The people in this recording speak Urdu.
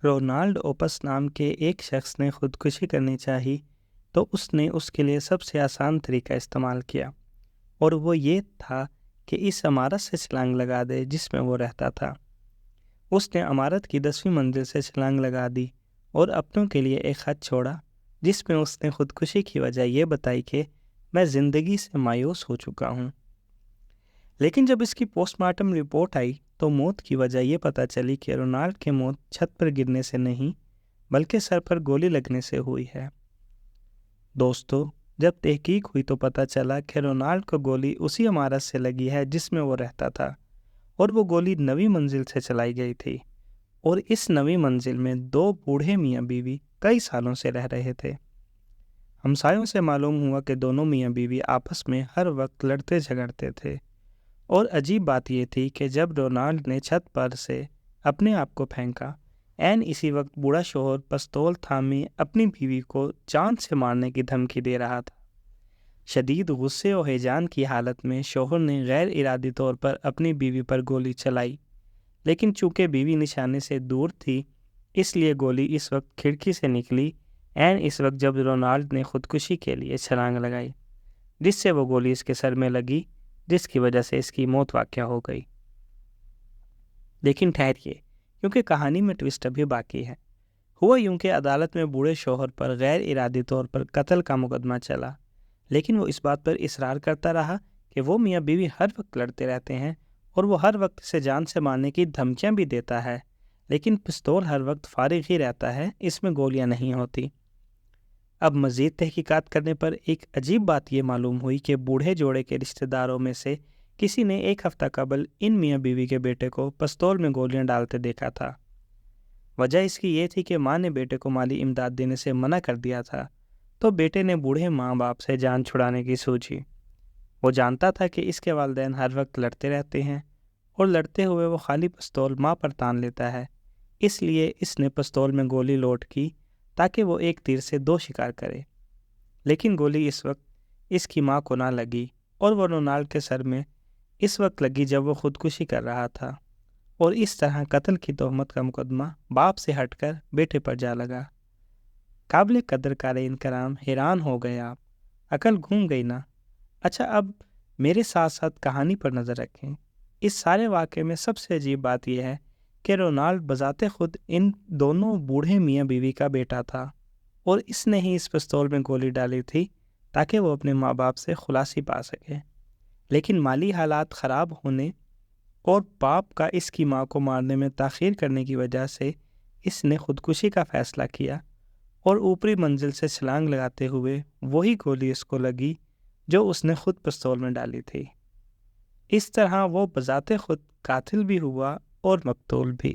رونالڈ اوپس نام کے ایک شخص نے خودکشی کرنی چاہی تو اس نے اس کے لیے سب سے آسان طریقہ استعمال کیا، اور وہ یہ تھا کہ اس عمارت سے چھلانگ لگا دے جس میں وہ رہتا تھا۔ اس نے عمارت کی 10ویں منزل سے چھلانگ لگا دی اور اپنوں کے لیے ایک خط چھوڑا جس میں اس نے خودکشی کی وجہ یہ بتائی کہ میں زندگی سے مایوس ہو چکا ہوں۔ لیکن جب اس کی پوسٹ مارٹم رپورٹ آئی تو موت کی وجہ یہ پتہ چلی کہ رونالڈ کی موت چھت پر گرنے سے نہیں بلکہ سر پر گولی لگنے سے ہوئی ہے۔ دوستو، جب تحقیق ہوئی تو پتہ چلا کہ رونالڈ کو گولی اسی عمارت سے لگی ہے جس میں وہ رہتا تھا، اور وہ گولی 9ویں منزل سے چلائی گئی تھی، اور اس 9ویں منزل میں 2 بوڑھے میاں بیوی کئی سالوں سے رہ رہے تھے۔ ہمسایوں سے معلوم ہوا کہ دونوں میاں بیوی آپس میں ہر وقت لڑتے جھگڑتے تھے، اور عجیب بات یہ تھی کہ جب رونالڈ نے چھت پر سے اپنے آپ کو پھینکا، عین اسی وقت بوڑھا شوہر پستول تھامے اپنی بیوی کو جان سے مارنے کی دھمکی دے رہا تھا۔ شدید غصے و ہیجان کی حالت میں شوہر نے غیر ارادی طور پر اپنی بیوی پر گولی چلائی، لیکن چونکہ بیوی نشانے سے دور تھی اس لیے گولی اس وقت کھڑکی سے نکلی، عین اس وقت جب رونالڈ نے خودکشی کے لیے چھلانگ لگائی، جس سے وہ گولی اس کے سر میں لگی، جس کی وجہ سے اس کی موت واقع ہو گئی۔ لیکن ٹھہریے، کیونکہ کہانی میں ٹوسٹ ابھی باقی ہے۔ ہوا یوں کہ عدالت میں بوڑھے شوہر پر غیر ارادی طور پر قتل کا مقدمہ چلا، لیکن وہ اس بات پر اصرار کرتا رہا کہ وہ میاں بیوی ہر وقت لڑتے رہتے ہیں اور وہ ہر وقت اسے جان سے مارنے کی دھمکیاں بھی دیتا ہے، لیکن پستول ہر وقت فارغ ہی رہتا ہے، اس میں گولیاں نہیں ہوتی۔ اب مزید تحقیقات کرنے پر ایک عجیب بات یہ معلوم ہوئی کہ بوڑھے جوڑے کے رشتہ داروں میں سے کسی نے 1 ہفتہ قبل ان میاں بیوی کے بیٹے کو پستول میں گولیاں ڈالتے دیکھا تھا۔ وجہ اس کی یہ تھی کہ ماں نے بیٹے کو مالی امداد دینے سے منع کر دیا تھا، تو بیٹے نے بوڑھے ماں باپ سے جان چھڑانے کی سوچی۔ وہ جانتا تھا کہ اس کے والدین ہر وقت لڑتے رہتے ہیں، اور لڑتے ہوئے وہ خالی پستول ماں پر تان لیتا ہے، اس لیے اس نے پستول میں گولی لوڈ کی تاکہ وہ ایک تیر سے 2 شکار کرے۔ لیکن گولی اس وقت اس کی ماں کو نہ لگی، اور وہ رونالڈ کے سر میں اس وقت لگی جب وہ خودکشی کر رہا تھا، اور اس طرح قتل کی تہمت کا مقدمہ باپ سے ہٹ کر بیٹے پر جا لگا۔ قابل قدر قارئین کرام، حیران ہو گئے آپ؟ عقل گھوم گئی نا؟ اچھا، اب میرے ساتھ ساتھ کہانی پر نظر رکھیں۔ اس سارے واقعے میں سب سے عجیب بات یہ ہے کہ رونالڈ بذات خود ان دونوں بوڑھے میاں بیوی کا بیٹا تھا، اور اس نے ہی اس پستول میں گولی ڈالی تھی تاکہ وہ اپنے ماں باپ سے خلاصی پا سکے۔ لیکن مالی حالات خراب ہونے اور باپ کا اس کی ماں کو مارنے میں تاخیر کرنے کی وجہ سے اس نے خودکشی کا فیصلہ کیا، اور اوپری منزل سے چھلانگ لگاتے ہوئے وہی گولی اس کو لگی جو اس نے خود پستول میں ڈالی تھی۔ اس طرح وہ بذات خود قاتل بھی ہوا اور مقتول بھی۔